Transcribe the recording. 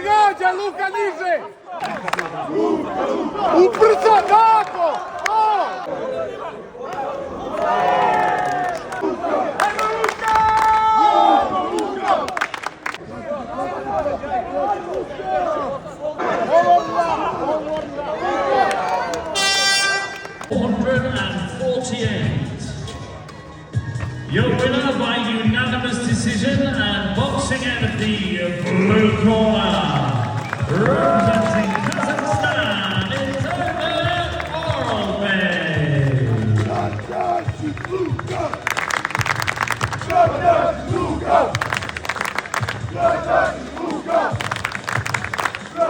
gađa, Luka niže! Ubrza, tako! To! Your winner by unanimous decision and boxing out of the blue corner, representing Kazakhstan, it's Ömer Oralbey. Luka!